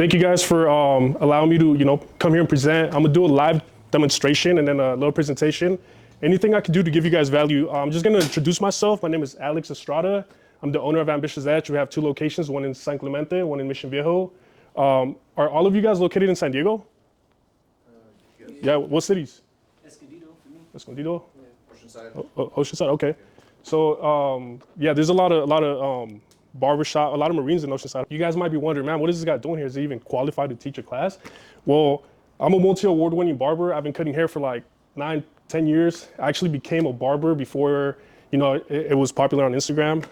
Thank you guys for allowing me to, come here and present. I'm gonna do a live demonstration and then a little presentation. Anything I can do to give you guys value. I'm just gonna introduce myself. My name is Alex Estrada. I'm the owner of AmbitiousEdge. We have 2 locations, one in San Clemente, one in Mission Viejo. Are all of you guys located in San Diego? Yes. Yeah, what cities? Escondido for me. Escondido? Yeah. Oceanside. Oceanside, okay. So yeah, there's a lot of barbershop, a lot of Marines in Oceanside. You guys might be wondering, man, what is this guy doing here? Is he even qualified to teach a class? Well, I'm a multi-award winning barber. I've been cutting hair for like 9, 10 years. I actually became a barber before, it was popular on Instagram.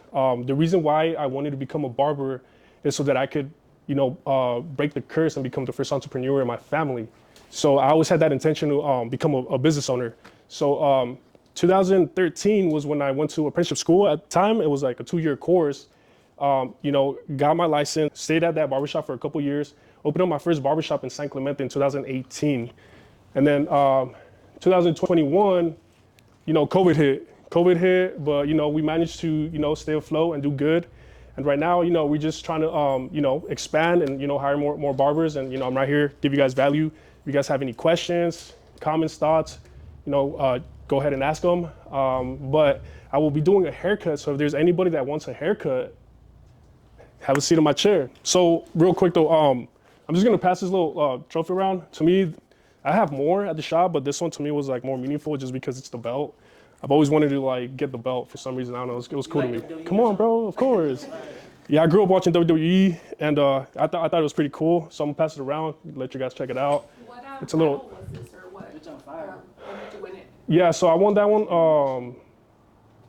The reason why I wanted to become a barber is so that I could, break the curse and become the first entrepreneur in my family. So I always had that intention to become a business owner. So 2013 was when I went to apprenticeship school. At the time, it was like a 2-year course. Got my license, stayed at that barbershop for a couple years, opened up my first barbershop in San Clemente in 2018. And then 2021, COVID hit, but, we managed to, stay afloat and do good. And right now, we're just trying to, expand and, hire more barbers. And, I'm right here, give you guys value. If you guys have any questions, comments, thoughts, go ahead and ask them. But I will be doing a haircut. So if there's anybody that wants a haircut, have a seat in my chair. So real quick though, I'm just gonna pass this little trophy around. To me, I have more at the shop, but this one to me was like more meaningful just because it's the belt. I've always wanted to like get the belt for some reason. I don't know, it was cool to me. Come on, bro, of course. Yeah, I grew up watching WWE and I thought it was pretty cool. So I'm gonna pass it around, let you guys check it out. What it's a little. was this or what? It's on fire. When did you win it? Yeah, so I won that one.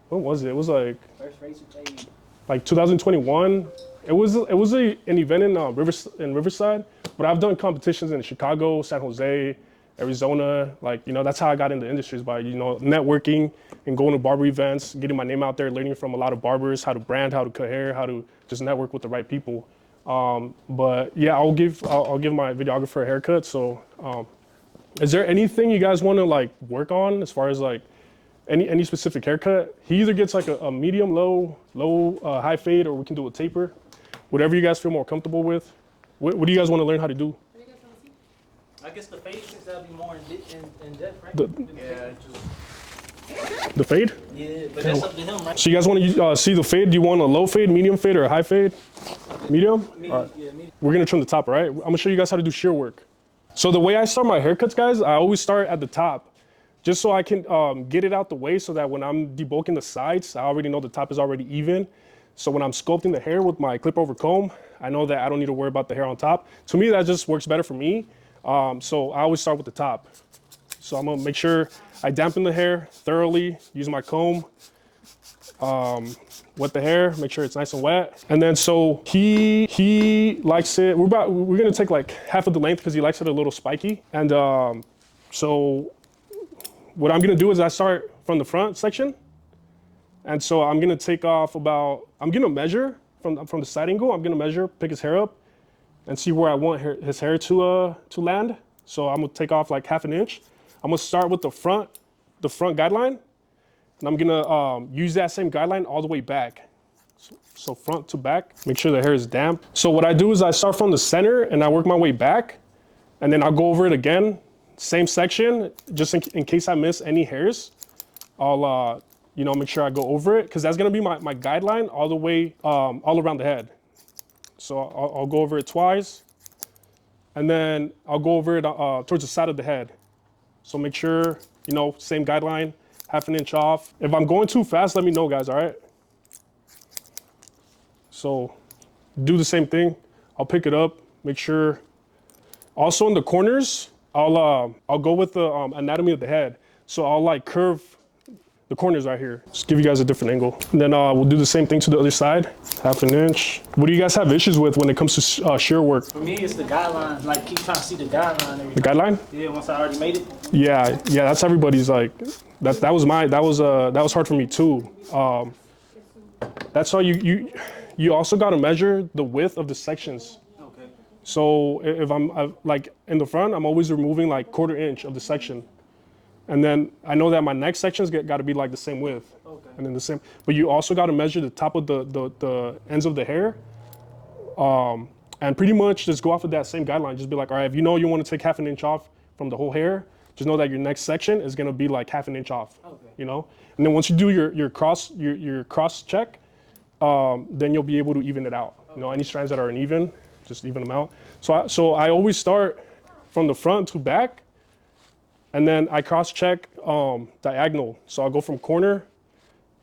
When was it? It was like First race you played. like 2021. It was an event in Riverside, but I've done competitions in Chicago, San Jose, Arizona. Like, that's how I got into industries by, networking and going to barber events, getting my name out there, learning from a lot of barbers, how to brand, how to cut hair, how to just network with the right people. But yeah, I'll give my videographer a haircut. So is there anything you guys want to like work on as far as like any specific haircut? He either gets like a medium, low, high fade, or we can do a taper. Whatever you guys feel more comfortable with. What do you guys want to learn how to do? I guess the fade since that'll be more in depth, right? The fade? Yeah, but that's up to him, right? So you guys want to see the fade? Do you want a low fade, medium fade, or a high fade? Medium? All right. Yeah, medium. We're gonna trim the top, all right? I'm gonna show you guys how to do shear work. So the way I start my haircuts, guys, I always start at the top, just so I can get it out the way so that when I'm debulking the sides, I already know the top is already even. So when I'm sculpting the hair with my clip over comb, I know that I don't need to worry about the hair on top. To me, that just works better for me. So I always start with the top. So I'm gonna make sure I dampen the hair thoroughly, use my comb, wet the hair, make sure it's nice and wet. And then so he likes it, we're gonna take like half of the length because he likes it a little spiky. And so what I'm gonna do is I start from the front section. And so I'm gonna take off I'm gonna measure from the side angle. I'm gonna measure, pick his hair up, and see where I want his hair to land. So I'm gonna take off like ½ inch. I'm gonna start with the front guideline, and I'm gonna use that same guideline all the way back. So front to back, make sure the hair is damp. So what I do is I start from the center and I work my way back, and then I'll go over it again, same section, just in case I miss any hairs. I'll make sure I go over it, because that's gonna be my guideline all the way, all around the head. So I'll go over it twice, and then I'll go over it towards the side of the head. So make sure, same guideline, ½ inch off. If I'm going too fast, let me know, guys, all right? So do the same thing. I'll pick it up, make sure. Also in the corners, I'll go with the anatomy of the head. So I'll like curve the corners right here. Just give you guys a different angle. And then we'll do the same thing to the other side, ½ inch. What do you guys have issues with when it comes to shear work? For me, it's the guideline. Like, keep trying to see the guideline. The guideline? Yeah, once I already made it. Yeah, that's everybody's like, that was hard for me too. That's how you also gotta measure the width of the sections. Okay. So if I'm like in the front, I'm always removing like ½ inch of the section. And then I know that my next sections got to be like the same width. Okay. And then the same, but you also got to measure the top of the ends of the hair And pretty much just go off of that same guideline. Just be like, all right, if you know you want to take half an inch off from the whole hair, just know that your next section is gonna be like half an inch off. Okay. You know? And then once you do your cross check, then you'll be able to even it out. You know, any strands that are uneven, just even them out. So I always start from the front to back, and then I cross check diagonal. So I'll go from corner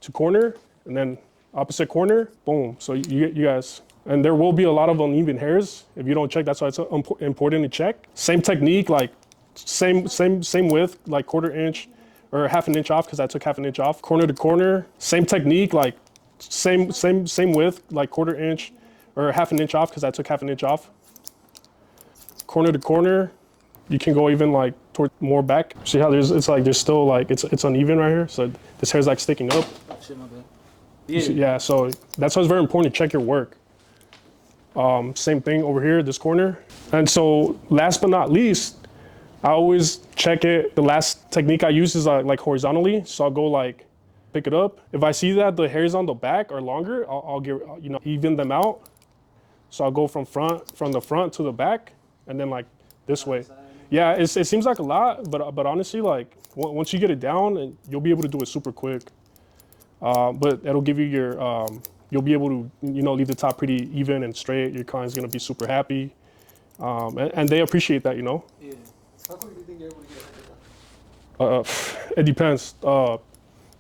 to corner, and then opposite corner, boom. So you guys, and there will be a lot of uneven hairs if you don't check. That's why it's important to check. Same technique, like same width, like 1/4 inch or half an inch off, because I took half an inch off. Corner to corner, same technique, like same width, like 1/4 inch or half an inch off, because I took half an inch off. Corner to corner, you can go even like toward more back. See how there's still like it's uneven right here. So this hair's like sticking up. Oh, shit, my bad. Yeah, so that's why it's very important to check your work. Same thing over here, this corner. And so last but not least, I always check it. The last technique I use is like horizontally. So I'll go like, pick it up. If I see that the hairs on the back are longer, I'll get, even them out. So I'll go from the front to the back, and then like this way. Yeah, it seems like a lot, but honestly, like once you get it down, and you'll be able to do it super quick. But it'll give you you'll be able to, leave the top pretty even and straight. Your client's gonna be super happy. And they appreciate that, Yeah. How quick do you think you're able to get it done? It depends.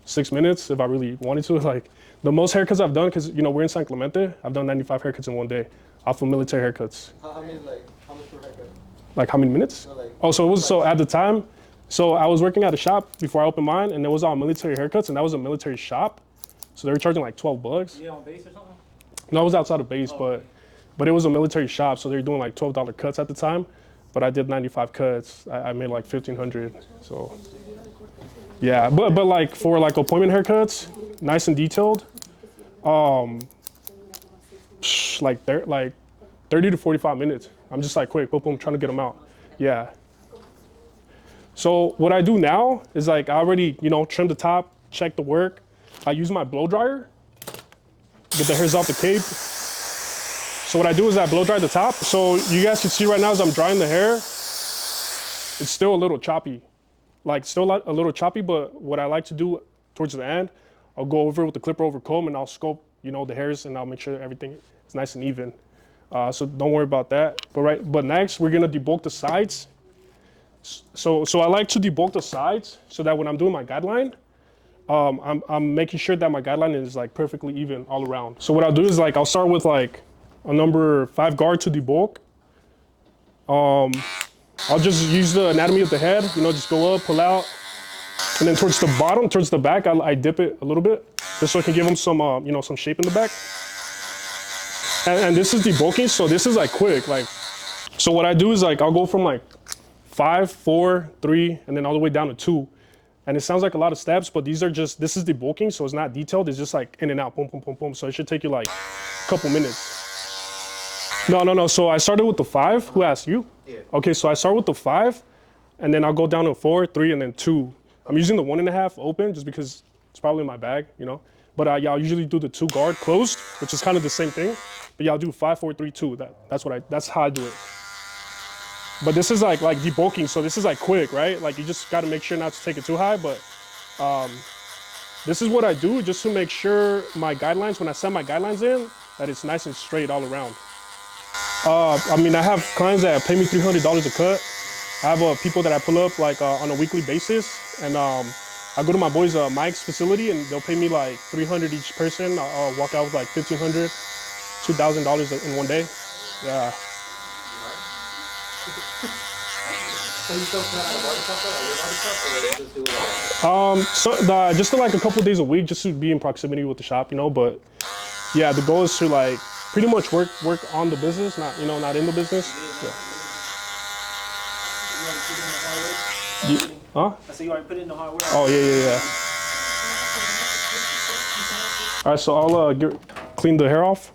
6 minutes if I really wanted to. Like the most haircuts I've done, because we're in San Clemente, I've done 95 haircuts in one day off of military haircuts. How many, like, how much per haircut? Like how many minutes? So, like, So at the time, so I was working at a shop before I opened mine, and it was all military haircuts, and that was a military shop. So they were charging like $12. Yeah, on base or something? No, I was outside of base, but it was a military shop, so they were doing like $12 cuts at the time. But I did 95 cuts. I made like 1,500. So yeah, but like for like appointment haircuts, nice and detailed, like 30 to 45 minutes. I'm just like quick, boom, boom, trying to get them out. Yeah. So what I do now is like I already, trim the top, check the work. I use my blow dryer, get the hairs off the cape. So what I do is I blow dry the top. So you guys can see right now as I'm drying the hair, it's still a little choppy. Like still a little choppy, but what I like to do towards the end, I'll go over with the clipper over comb and I'll scope, the hairs, and I'll make sure everything is nice and even. So don't worry about that. But next we're gonna debulk the sides. So I like to debulk the sides so that when I'm doing my guideline, I'm making sure that my guideline is like perfectly even all around. So what I'll do is like I'll start with like a number 5 guard to debulk. I'll just use the anatomy of the head, just go up, pull out, and then towards the bottom, towards the back, I dip it a little bit just so I can give them some some shape in the back. And this is debulking, so this is like quick. So what I do is like I'll go from like 5, 4, 3, and then all the way down to 2. And it sounds like a lot of steps, but this is debulking, so it's not detailed. It's just like in and out, boom, boom, boom, boom. So it should take you like a couple minutes. No. So I started with the 5. Who asked you? Yeah. Okay, so I start with the 5, and then I'll go down to 4, 3, and then 2. I'm using the 1.5 open just because it's probably in my bag, But I'll usually do the 2 guard closed, which is kind of the same thing. But y'all do 5, 4, 3, 2. That's how I do it. But this is like debulking, so this is like quick, right? Like you just got to make sure not to take it too high. But this is what I do just to make sure my guidelines, when I send my guidelines in, that it's nice and straight all around. I have clients that pay me $300 a cut. I have people that I pull up like on a weekly basis, and I go to my boys Mike's facility, and they'll pay me like $300 each person. I'll walk out with like $1,500, $2,000 in one day. Yeah. So you still plan on a barbershop though, or your barbershop, or you just do it? Just like a couple days a week, just to be in proximity with the shop, But yeah, the goal is to like pretty much work on the business, not not in the business. Yeah. Huh? I see you already put in the hard work. Oh yeah. All right, so I'll clean the hair off.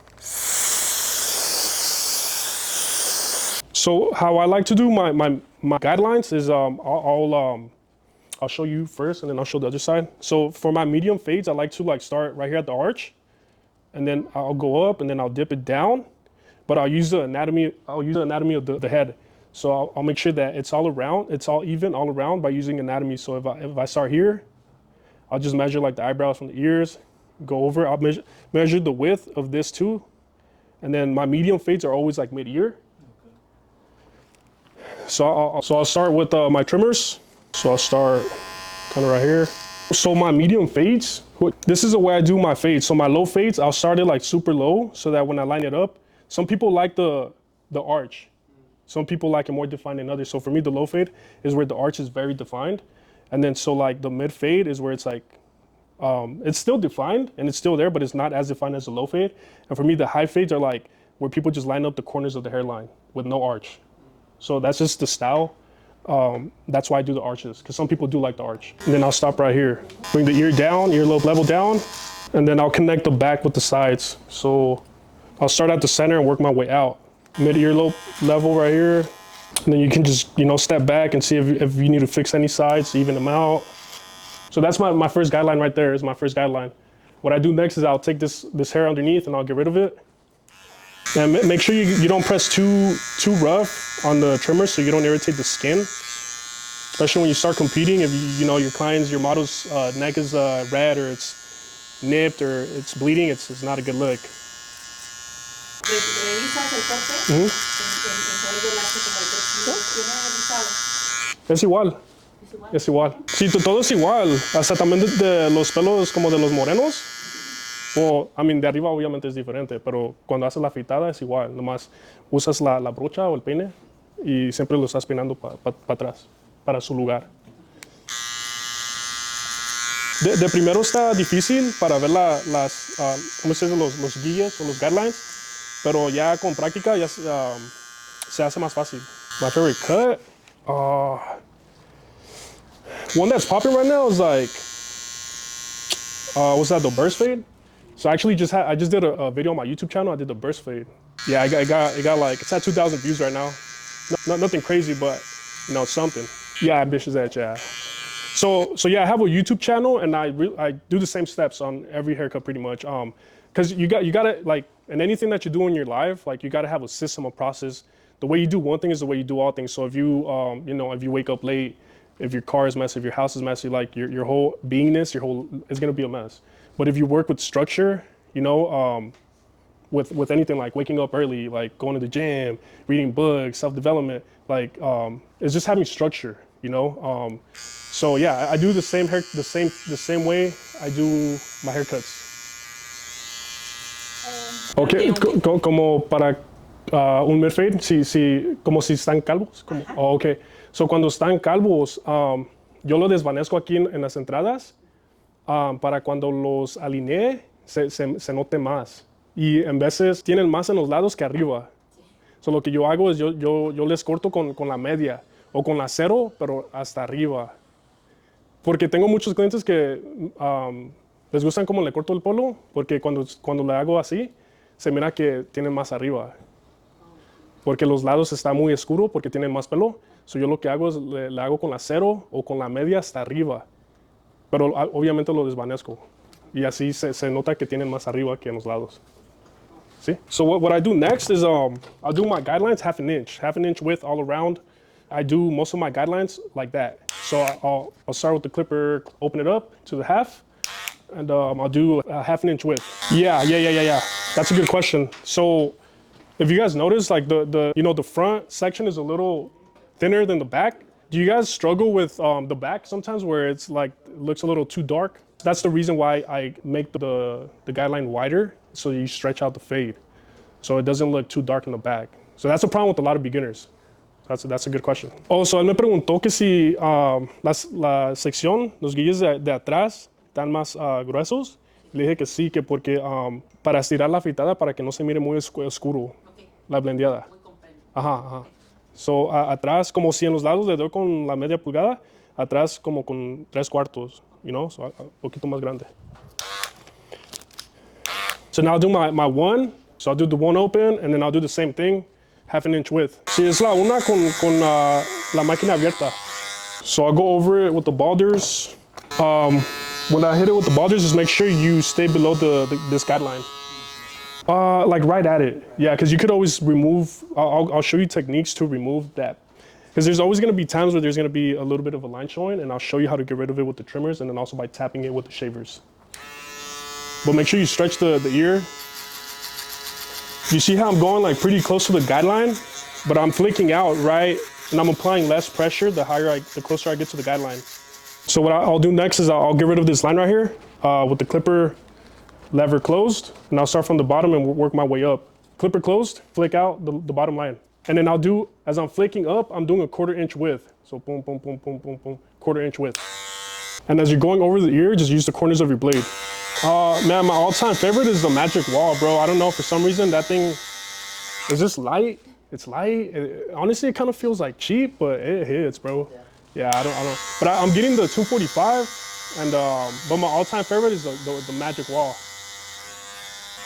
So how I like to do my guidelines is I'll show you first, and then I'll show the other side. So for my medium fades, I like to like start right here at the arch, and then I'll go up, and then I'll dip it down. but I'll use the anatomy of the head. So I'll make sure that it's all around, it's all even all around by using anatomy. So if I start here, I'll just measure like the eyebrows from the ears, go over, I'll measure the width of this too. And then my medium fades are always like mid-ear. So I'll start with my trimmers. So I'll start kind of right here. So my medium fades, this is the way I do my fades. So my low fades, I'll start it like super low so that when I line it up, some people like the arch. Some people like it more defined than others. So for me, the low fade is where the arch is very defined. And then so like the mid fade is where it's like, it's still defined and it's still there, but it's not as defined as the low fade. And for me, the high fades are like where people just line up the corners of the hairline with no arch. So that's just the style. That's why I do the arches, because some people do like the arch. And then I'll stop right here. Bring the ear down, earlobe level down, and then I'll connect the back with the sides. So I'll start at the center and work my way out. Mid earlobe level right here. And then you can just, step back and see if you need to fix any sides, even them out. So that's my first guideline right there, is my first guideline. What I do next is I'll take this hair underneath and I'll get rid of it. And make sure you don't press too rough on the trimmer so you don't irritate the skin. Especially when you start competing, if your model's neck is red or it's nipped or it's bleeding, it's not a good look. ¿Revisas el corte? ¿En cuál de las como el perfil tiene revisado? Es igual. Es igual. Sí, todo es igual. Hasta también de los pelos como de los morenos. De arriba obviamente es diferente, pero cuando haces la afeitada es igual. Nomás usas la brocha o el peine y siempre lo estás peinando para atrás, para su lugar. De primero está difícil para ver ¿cómo se dice? Los guías o los guidelines, pero ya con práctica ya se hace más fácil. My favorite cut? One that's popping right now is like, what's that, the burst fade? So I actually I just did a video on my YouTube channel. I did the burst fade. Yeah, it got like, it's at 2,000 views right now. Nothing crazy, but something. Yeah, AmbitiousEdge, yeah. So yeah, I have a YouTube channel and I do the same steps on every haircut pretty much. Cause you gotta like, in anything that you do in your life, like you gotta have a system, a process. The way you do one thing is the way you do all things. So if you, if you wake up late, if your car is messy, if your house is messy, like your whole beingness, is gonna be a mess. But if you work with structure, with anything like waking up early, like going to the gym, reading books, self-development, like it's just having structure, So yeah, I do the same way I do my haircuts. Okay, como para un mid fade, como si están calvos. Okay. So cuando están calvos, yo lo desvanezco aquí en las entradas para cuando los alinee se note más. Y en veces tienen más en los lados que arriba. So lo que yo hago es yo les corto con la media o con la cero, pero hasta arriba. Porque tengo muchos clientes que les gustan como le corto el pelo, porque cuando le hago así, se mira que tienen más arriba. Porque los lados están muy oscuros porque tienen más pelo. So yo lo que hago es le hago con la cero o con la media hasta arriba. Pero obviamente lo desvanezco. Y así se nota que tienen más arriba que en los lados. See? So what I do next is I'll do my guidelines half an inch width all around. I do most of my guidelines like that. So I'll start with the clipper, open it up to the half, and I'll do a half an inch width. Yeah. That's a good question. So if you guys notice, like the front section is a little thinner than the back. Do you guys struggle with the back sometimes where it's like it looks a little too dark? That's the reason why I make the guideline wider, so you stretch out the fade, so it doesn't look too dark in the back. So that's a problem with a lot of beginners. That's a good question. Oh, so él me preguntó que si la sección, los guilles de atrás están más gruesos. Le dije que sí, que porque para estirar la afeitada para que no se mire muy oscuro, okay. La blendeada. Ajá. So atrás, como si en los lados le doy con la media pulgada, atrás como con 3/4, so un poquito más grande. So now I'll do my one. So I'll do the one open, and then I'll do the same thing, half an inch width. Sí, es la una con la máquina abierta. So I'll go over it with the balders. When I hit it with the balders, just make sure you stay below this guideline. Like right at it. Yeah, because you could always remove, I'll show you techniques to remove that. Because there's always gonna be times where there's gonna be a little bit of a line showing, and I'll show you how to get rid of it with the trimmers and then also by tapping it with the shavers. But make sure you stretch the ear. You see how I'm going like pretty close to the guideline, but I'm flicking out, right? And I'm applying less pressure the closer I get to the guideline. So what I'll do next is I'll get rid of this line right here with the clipper lever closed, and I'll start from the bottom and work my way up. Clipper closed, flick out the bottom line. And then I'll do, as I'm flicking up, I'm doing a 1/4 inch width. So boom, boom, boom, boom, boom, boom, 1/4 inch width. And as you're going over the ear, just use the corners of your blade. Man, my all-time favorite is the magic wall, bro. I don't know, for some reason, that thing is just light. It's light. Honestly, it kind of feels like cheap, but it hits, bro. Yeah, I don't. But I'm getting the 245, and but my all-time favorite is the magic wall.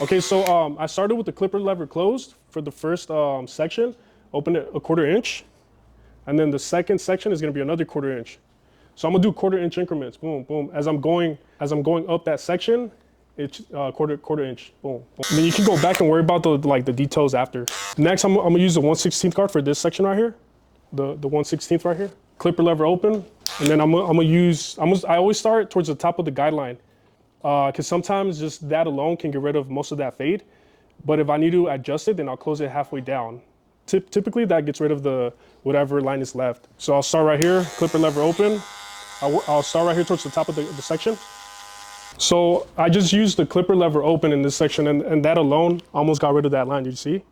Okay, so I started with the clipper lever closed for the first section. Open it a 1/4 inch, and then the second section is gonna be another 1/4 inch. So I'm gonna do 1/4 inch increments, boom, boom. As I'm going up that section, it's 1/4 inch, boom, boom. And then you can go back and worry about the details after. Next, I'm gonna use the 1/16 guard for this section right here, the 1/16 right here. Clipper lever open, and then I always start towards the top of the guideline, because sometimes just that alone can get rid of most of that fade. But if I need to adjust it, then I'll close it halfway down. Typically that gets rid of the whatever line is left. So I'll start right here, clipper lever open. I'll start right here towards the top of the section. So I just used the clipper lever open in this section, and that alone almost got rid of that line. Did you see?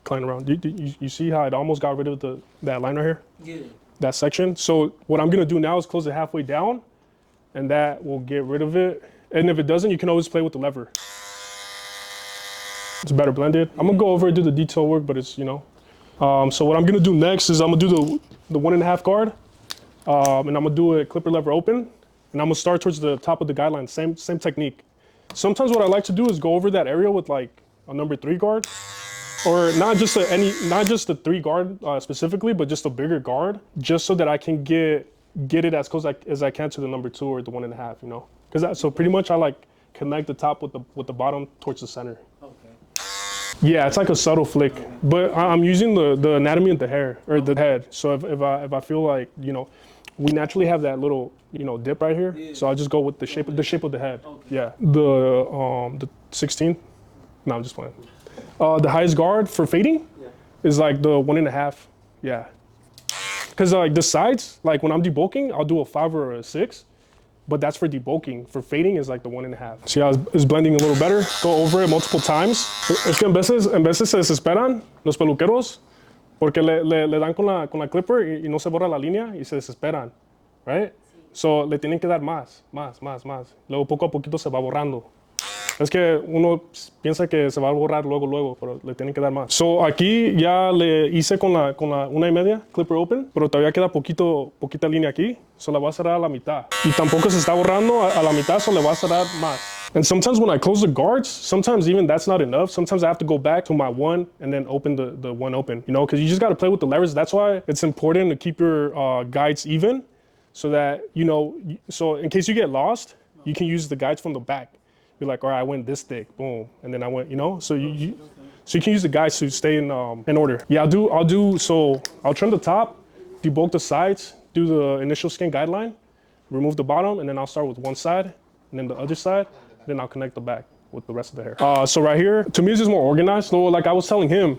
Climb around. You see how it almost got rid of that line right here? Yeah. That section. So what I'm gonna do now is close it halfway down, and that will get rid of it. And if it doesn't, you can always play with the lever. It's better blended. I'm gonna go over and do the detail work, but it's, you know. So what I'm gonna do next is I'm gonna do the 1.5 guard, and I'm gonna do a clipper lever open, and I'm gonna start towards the top of the guideline, same technique. Sometimes what I like to do is go over that area with like a number 3 guard, or not just the 3 guard specifically, but just a bigger guard, just so that I can get it as close as I can to the number 2 or the 1.5, you know. So pretty much I like connect the top with the bottom towards the center. Okay. Yeah, it's like a subtle flick, but I'm using the anatomy of the hair or the head. So if I feel like, you know, we naturally have that little, you know, dip right here. Yeah. So I just go with the shape of the head. Okay. Yeah. The 16th. No, I'm just playing. The highest guard for fading is like the 1.5. Yeah. Because like the sides, like when I'm debulking, I'll do a 5 or a 6. But that's for debulking. For fading is like the 1.5. See how it's blending a little better? Go over it multiple times. Es que en veces se desesperan los peluqueros porque le dan con la clipper y no se borra la línea y se desesperan, right? So le tienen que dar más. Luego poco a poquito se va borrando. Es que uno piensa que se va a borrar luego, pero le tienen que dar más. So aquí ya le hice con la 1.5 clipper open, pero todavía queda poquita línea aquí. So la voy a cerrar a la mitad. Y tampoco se está borrando a la mitad, so le voy a cerrar más. And sometimes when I close the guards, sometimes even that's not enough. Sometimes I have to go back to my 1 and then open the 1 open, you know, because you just got to play with the levers. That's why it's important to keep your guides even, so that, you know, so in case you get lost, you can use the guides from the back. You're like, all right, I went this thick, boom, and then I went, you know, so you can use the guides to stay in order. Yeah, I'll trim the top, debulk the sides, do the initial skin guideline, remove the bottom, and then I'll start with one side, and then the other side, then I'll connect the back with the rest of the hair. So right here, to me, it's just more organized. So like I was telling him,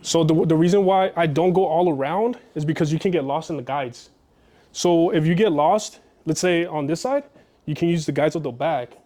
so the reason why I don't go all around is because you can get lost in the guides. So if you get lost, let's say on this side, you can use the guides of the back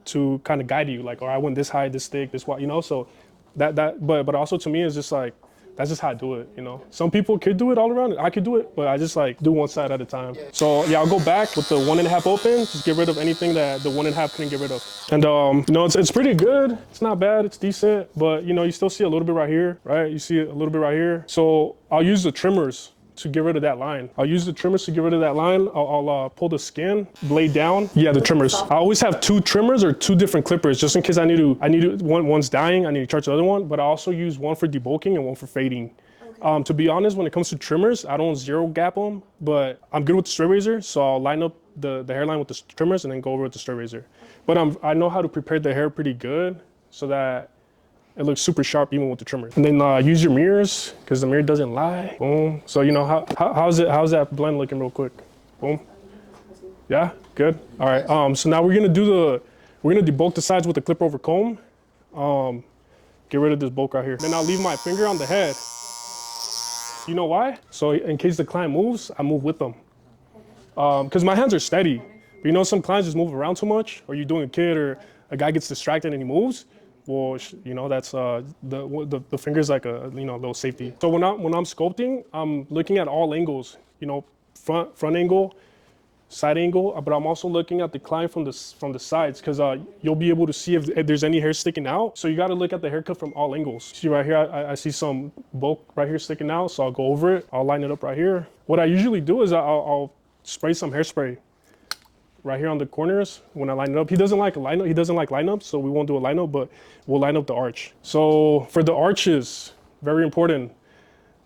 to kind of guide you, like, or I went this high, this thick, this wide, you know. So but also to me, it's just like, that's just how I do it, you know. Some people could do it all around. I could do it, but I just like do one side at a time. So yeah, I'll go back with the 1.5 open, just get rid of anything that the 1.5 couldn't get rid of. And you know, it's pretty good. It's not bad, it's decent, but you know, you still see a little bit right here, right? You see a little bit right here. So I'll use the trimmers to get rid of that line. I'll use the trimmers to get rid of that line. I'll pull the skin blade down. Yeah, the trimmers. I always have 2 trimmers or 2 different clippers, just in case I need to one's dying, I need to charge the other one, but I also use one for debulking and one for fading. Okay. To be honest, when it comes to trimmers, I don't zero gap them, but I'm good with the straight razor, so I'll line up the hairline with the trimmers and then go over with the straight razor. But I know how to prepare the hair pretty good, so that It looks super sharp even with the trimmer. And then use your mirrors because the mirror doesn't lie. Boom. So you know how's that blend looking real quick? Boom. Yeah, good. All right. So now we're gonna debulk the sides with the clipper over comb. Get rid of this bulk right here. Then I'll leave my finger on the head. You know why? So in case the client moves, I move with them. Because my hands are steady. But you know, some clients just move around too much, or you're doing a kid, or a guy gets distracted and he moves. Well, you know, that's the finger's like a little safety. So when I'm sculpting, I'm looking at all angles. You know, front angle, side angle, but I'm also looking at the client from the sides because you'll be able to see if there's any hair sticking out. So you got to look at the haircut from all angles. See right here, I see some bulk right here sticking out, so I'll go over it. I'll line it up right here. What I usually do is I'll spray some hairspray right here on the corners when I line it up. He doesn't like lineups, so we won't do a lineup, but we'll line up the arch. So for the arches, very important.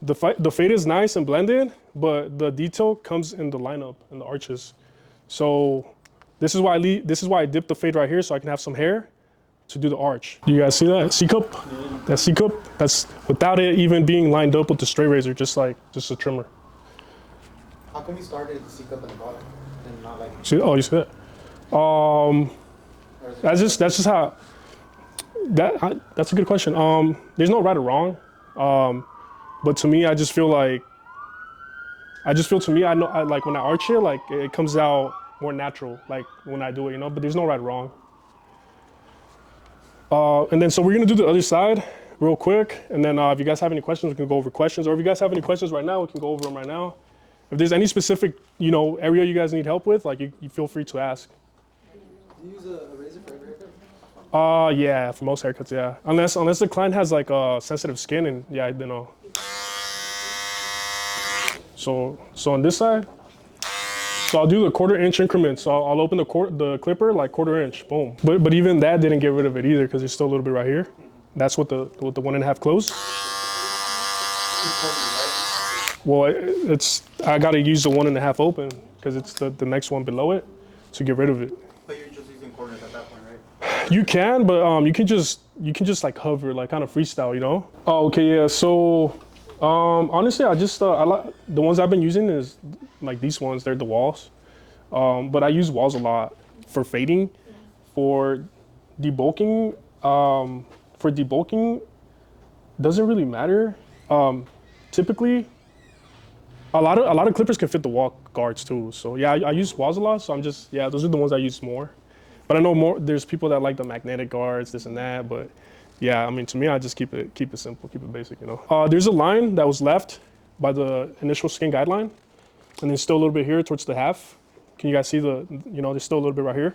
The fade is nice and blended, but the detail comes in the lineup and the arches. So this is why I dip the fade right here so I can have some hair to do the arch. You guys see that C-cup? Yeah. That C-cup, that's without it even being lined up with the straight razor, just a trimmer. How come you started the C-cup at the bottom and not like? See, oh, you see that? That's just how. That's a good question. There's no right or wrong. But to me, I know, like when I arch it, like it comes out more natural, like when I do it, you know, but there's no right or wrong. And then, so we're gonna do the other side real quick. And then if you guys have any questions, we can go over questions, or if you guys have any questions right now, we can go over them right now. If there's any specific, area you guys need help with, like you feel free to ask. Do you use a razor for every haircut? Yeah, for most haircuts, yeah. Unless the client has like sensitive skin, and yeah, I don't know. So on this side, so I'll do the 1/4 inch increments. So I'll open the clipper like 1/4 inch, boom. But even that didn't get rid of it either because there's still a little bit right here. That's with the 1.5 close. Well, I gotta use the 1.5 open because it's the next one below it to get rid of it. But you're just using corners at that point, right? You can, but you can just like hover, like kind of freestyle, you know? Oh, okay, yeah. So honestly, I like the ones I've been using is like these ones. They're the walls, but I use walls a lot for fading, for debulking. For debulking, doesn't really matter. Typically, a lot of clippers can fit the wall guards too. So yeah, I use walls a lot. So those are the ones I use more. But I know there's people that like the magnetic guards, this and that. But yeah, I mean, to me, I just keep it simple, keep it basic, you know. There's a line that was left by the initial skin guideline, and there's still a little bit here towards the half. Can you guys see there's still a little bit right here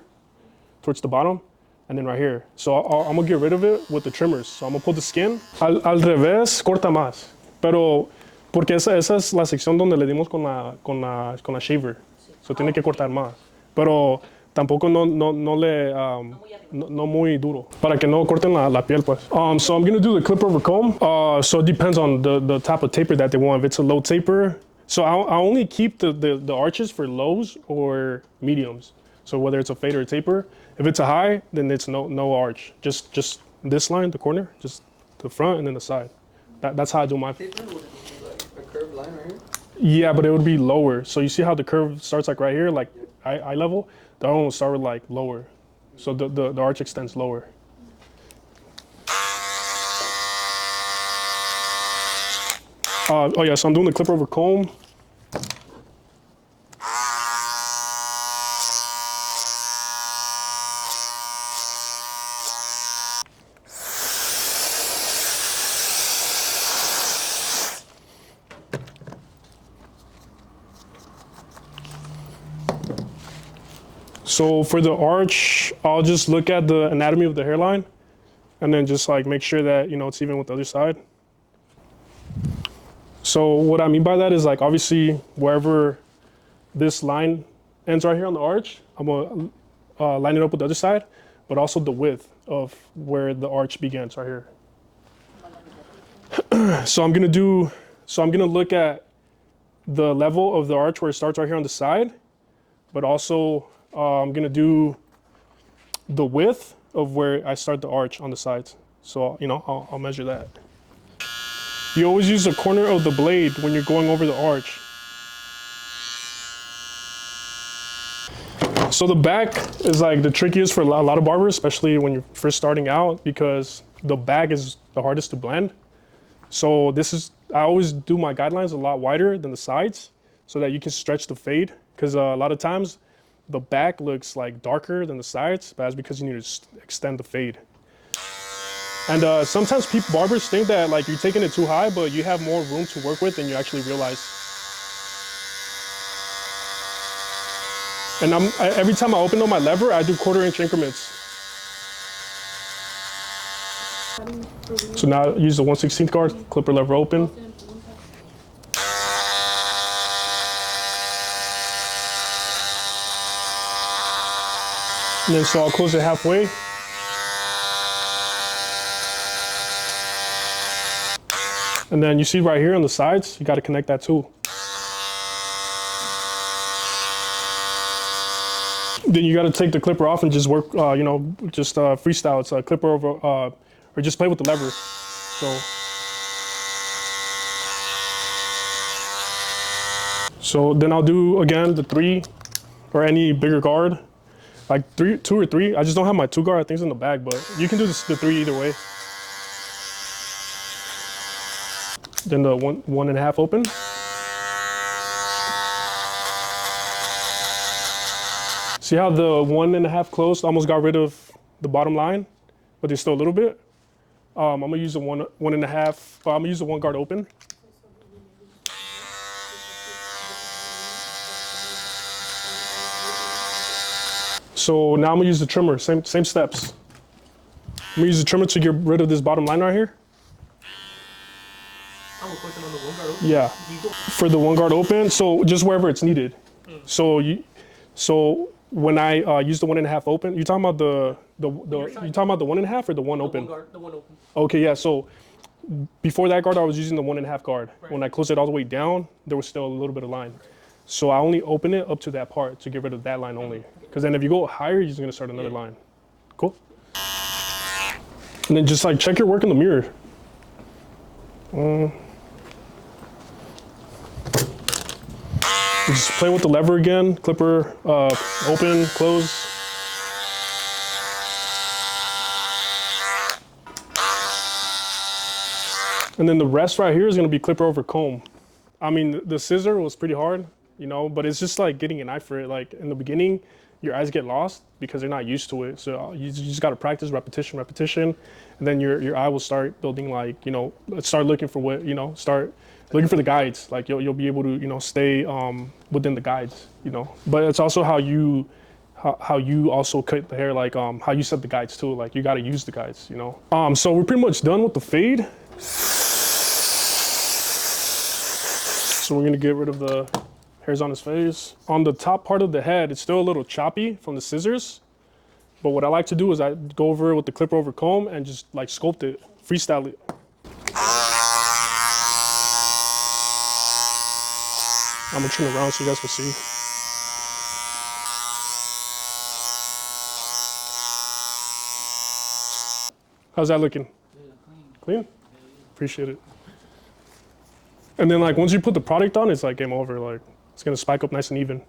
towards the bottom, and then right here. So I'm gonna get rid of it with the trimmers. So I'm gonna pull the skin. Al revés, corta más. Pero, porque esa es la sección donde le dimos con la shaver. So tiene que cortar más. Pero tampoco no muy duro. Para que no corten la piel, pues. So I'm gonna do the clip over comb. So it depends on the type of taper that they want. If it's a low taper, so I only keep the arches for lows or mediums. So whether it's a fade or a taper. If it's a high, then it's no arch. Just this line, the corner, just the front and then the side. That's how I do my. Taper would it be like a curved line right here? Yeah, but it would be lower. So you see how the curve starts like right here, like eye level? The other one will start with like lower. So the arch extends lower. Oh yeah, so I'm doing the clip over comb. So for the arch, I'll just look at the anatomy of the hairline and then just like make sure that, it's even with the other side. So what I mean by that is like, obviously wherever this line ends right here on the arch, I'm gonna line it up with the other side, but also the width of where the arch begins right here. So I'm gonna look at the level of the arch where it starts right here on the side, but also I'm gonna do the width of where I start the arch on the sides. So, you know, I'll measure that. You always use the corner of the blade when you're going over the arch. So the back is like the trickiest for a lot of barbers, especially when you're first starting out, because the back is the hardest to blend. So I always do my guidelines a lot wider than the sides so that you can stretch the fade, because a lot of times the back looks like darker than the sides, but that's because you need to extend the fade. And sometimes barbers think that like you're taking it too high, but you have more room to work with than you actually realize. And every time I open up my lever, I do 1/4 inch increments. So now I use the 1/16 guard, clipper lever open. And then so I'll close it halfway. And then you see right here on the sides, you got to connect that too. Then you got to take the clipper off and just work, you know, just freestyle. It's a clipper over, or just play with the lever. So then I'll do again the 3 or any bigger guard, like 2 or 3. I just don't have my 2 guard. I think it's in the bag, but you can do the 3 either way. Then the 1.5 open. See how the 1.5 closed almost got rid of the bottom line, but there's still a little bit. I'm gonna use the 1.5. I'm gonna use the 1 guard open. So now I'm gonna use the trimmer. Same steps. I'm gonna use the trimmer to get rid of this bottom line right here. I have a question on the 1 guard open. Yeah, for the 1 guard open, so just wherever it's needed. So when I use the 1.5 open, you talking about you talking about the 1.5 or the 1 open? The 1 open. Okay, yeah. So before that guard, I was using the 1.5 guard. Right. When I closed it all the way down, there was still a little bit of line. So I only open it up to that part to get rid of that line only. Because then if you go higher, you're just gonna start another line. Cool. And then just like check your work in the mirror. Just play with the lever again, clipper, open, close. And then the rest right here is gonna be clipper over comb. I mean, the scissor was pretty hard, you know, but it's just like getting an eye for it. Like in the beginning, your eyes get lost because they're not used to it. So you just gotta practice repetition, and then your eye will start building like, you know, start looking for what, you know, start looking for the guides. Like you'll be able to, you know, stay within the guides, you know. But it's also how you also cut the hair, like how you set the guides too. Like you gotta use the guides, you know. So we're pretty much done with the fade. So we're gonna get rid of the hairs on his face. On the top part of the head, it's still a little choppy from the scissors. But what I like to do is I go over it with the clipper over comb and just like sculpt it, freestyle it. I'm gonna turn around so you guys can see. How's that looking? Yeah, clean. Clean? Appreciate it. And then like once you put the product on, it's like game over. Like it's gonna spike up nice and even.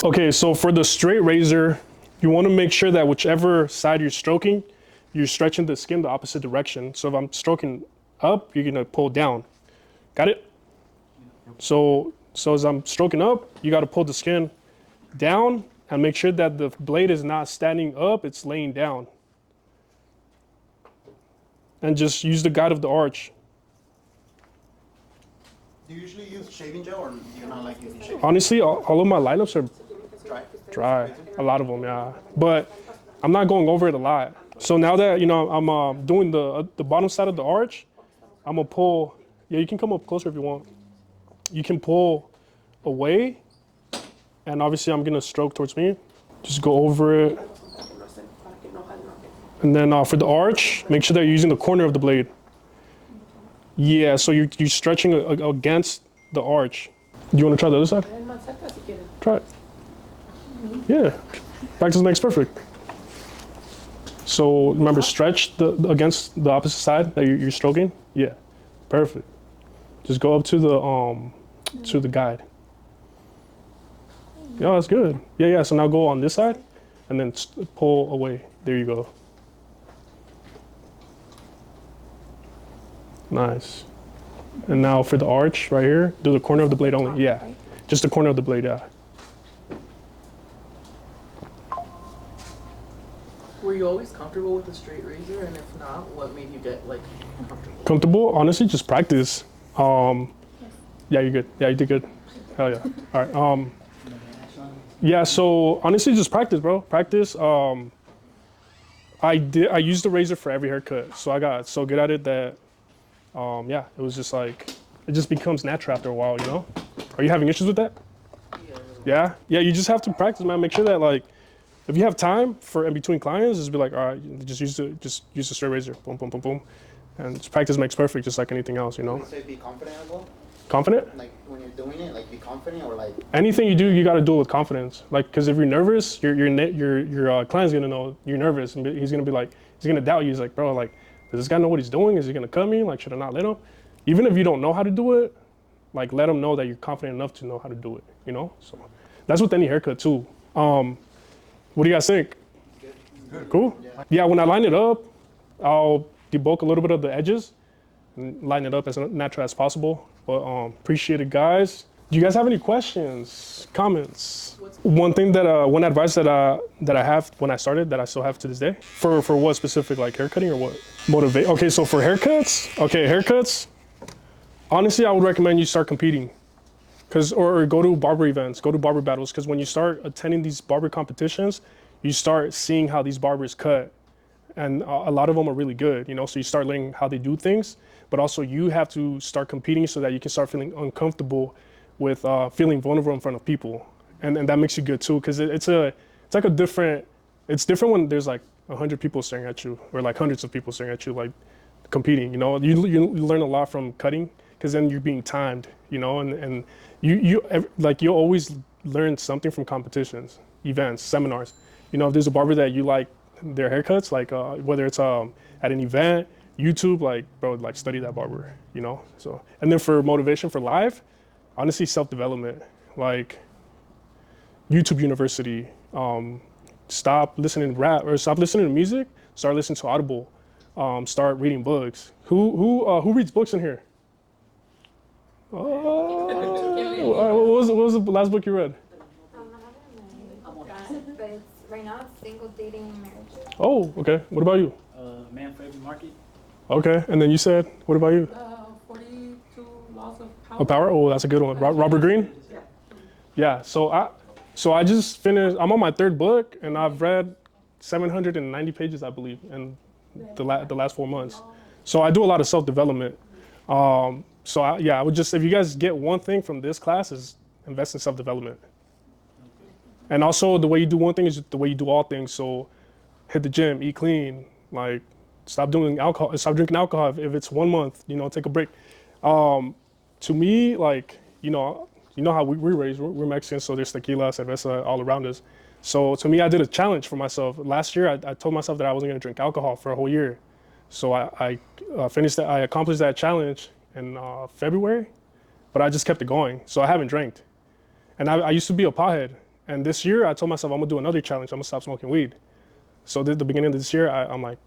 Okay, so for the straight razor, you want to make sure that whichever side you're stroking, you're stretching the skin the opposite direction. So if I'm stroking up, you're gonna pull down. Got it? So as I'm stroking up, you gotta pull the skin down and make sure that the blade is not standing up, it's laying down. And just use the guide of the arch. Do you usually use shaving gel or do you not like using shaving? Honestly, all of my lineups are dry. A lot of them, yeah. But I'm not going over it a lot. So now that, you know, I'm doing the bottom side of the arch, I'm gonna pull, yeah, you can come up closer if you want. You can pull away, and obviously I'm gonna stroke towards me. Just go over it. And then for the arch, make sure that you're using the corner of the blade. Yeah, so you're stretching against the arch. Do you want to try the other side? Ven más cerca si quieres. Try it. Yeah. Practice makes perfect. So remember, stretch against the opposite side that you're stroking. Yeah. Perfect. Just go up to the guide. Yeah, that's good. Yeah. So now go on this side, and then pull away. There you go. Nice. And now for the arch right here, do the corner of the blade only. Yeah, just the corner of the blade. Yeah. Were you always comfortable with a straight razor? And if not, what made you get like uncomfortable? Comfortable? Honestly, just practice. Yeah, you're good. Yeah, you did good. Hell yeah. All right. Yeah. So honestly, just practice, bro. Practice. I used the razor for every haircut, so I got so good at it that, yeah, it was just like, it just becomes natural after a while, you know? Are you having issues with that? Yeah? Yeah, you just have to practice, man. Make sure that, like, if you have time for in between clients, just be like, all right, just use the straight razor, boom, boom, boom, boom. And just practice makes perfect, just like anything else, you know? Would you say be confident as well? Confident? Like when you're doing it, like be confident or like. Anything you do, you got to do it with confidence. Like, because if you're nervous, your client's gonna know you're nervous, and he's gonna be like, he's gonna doubt you. He's like, bro, like, does this guy know what he's doing? Is he gonna cut me? Like, should I not let him? Even if you don't know how to do it, like, let him know that you're confident enough to know how to do it. You know? So that's with any haircut too. What do you guys think? Good. Cool. Yeah. When I line it up, I'll debulk a little bit of the edges and line it up as natural as possible. But appreciate it, guys. Do you guys have any questions, comments? One thing that one advice that I have when I started that I still have to this day for what specific, like haircutting or what? Motivate. Okay, so for haircuts. Honestly, I would recommend you start competing, or go to barber events, go to barber battles, because when you start attending these barber competitions, you start seeing how these barbers cut, and a lot of them are really good, you know. So you start learning how they do things, but also you have to start competing so that you can start feeling uncomfortable with feeling vulnerable in front of people, and that makes you good too, because it's different when there's like 100 people staring at you, or like hundreds of people staring at you, like competing. You know, you learn a lot from cutting, because then you're being timed, you know, and you'll always learn something from competitions, events, seminars. You know, if there's a barber that you like their haircuts, like whether it's at an event, YouTube, like, bro, like, study that barber, you know. So, and then for motivation for live, honestly, self-development, like YouTube University. Stop listening to rap, or stop listening to music. Start listening to Audible. Start reading books. Who reads books in here? What was the last book you read? But it's right now it's single dating and marriage. Oh, okay. What about you? Man for every market. Okay, and then you said, what about you? 42 laws of power. Oh, Power? Oh, that's a good one. Robert Greene? Yeah, so I just finished, I'm on my third book, and I've read 790 pages, I believe, in the last 4 months. So I do a lot of self-development. I would just, if you guys get one thing from this class, is invest in self-development. And also, the way you do one thing is the way you do all things. So hit the gym, eat clean, like, stop drinking alcohol. If it's 1 month, you know, take a break. To me, like, you know how we're raised. We're Mexicans, so there's tequila, cerveza all around us. So to me, I did a challenge for myself. Last year, I told myself that I wasn't gonna drink alcohol for a whole year. So I finished that. I accomplished that challenge in February, but I just kept it going. So I haven't drank. And I used to be a pothead. And this year, I told myself I'm gonna do another challenge. I'm gonna stop smoking weed. So at the beginning of this year, I'm like,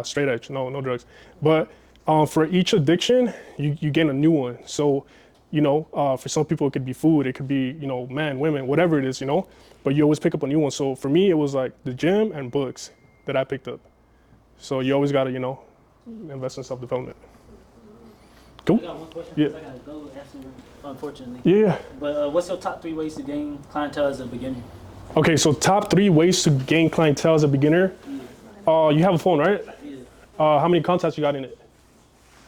straight edge, no drugs. But for each addiction, you gain a new one. So, you know, for some people it could be food, it could be, you know, men, women, whatever it is, you know. But you always pick up a new one. So for me, it was like the gym and books that I picked up. So you always gotta, you know, invest in self-development. Cool. I got one question. Yeah. I gotta go answer, unfortunately. Yeah. But what's your top 3 ways to gain clientele as a beginner? Okay, so top 3 ways to gain clientele as a beginner. You have a phone, right? Yeah. How many contacts you got in it?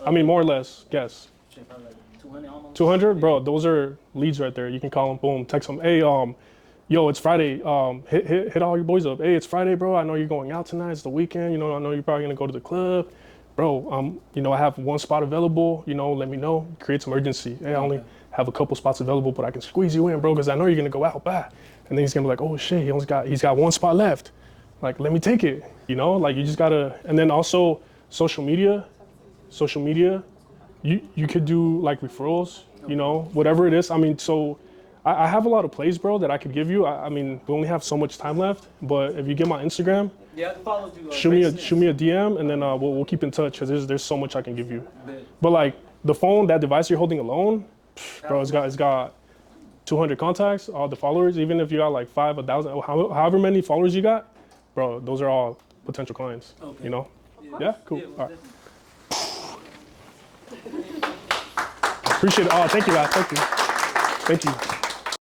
I mean, more or less, guess. Probably like 200 almost. 200? Bro, those are leads right there. You can call them, boom, text them. Hey, yo, it's Friday. Hit all your boys up. Hey, it's Friday, bro. I know you're going out tonight. It's the weekend. You know, I know you're probably gonna go to the club. Bro, you know, I have 1 spot available. You know, let me know. Create some urgency. Hey, I only have a couple spots available, but I can squeeze you in, bro, because I know you're gonna go out bad. And then he's gonna be like, oh shit, he's got one spot left. Like, let me take it, you know? Like, you just gotta, and then also social media, you could do like referrals, you know, whatever it is. I mean, so I have a lot of plays, bro, that I could give you. I mean, we only have so much time left, but if you get my Instagram, shoot me a DM, and then we'll keep in touch, because there's so much I can give you. But like the phone, that device you're holding alone, bro, it's got 200 contacts, all the followers. Even if you got like 1,000, however many followers you got, bro, those are all potential clients. You know? Yeah, cool. All right. Appreciate it. Oh, thank you, guys. Thank you.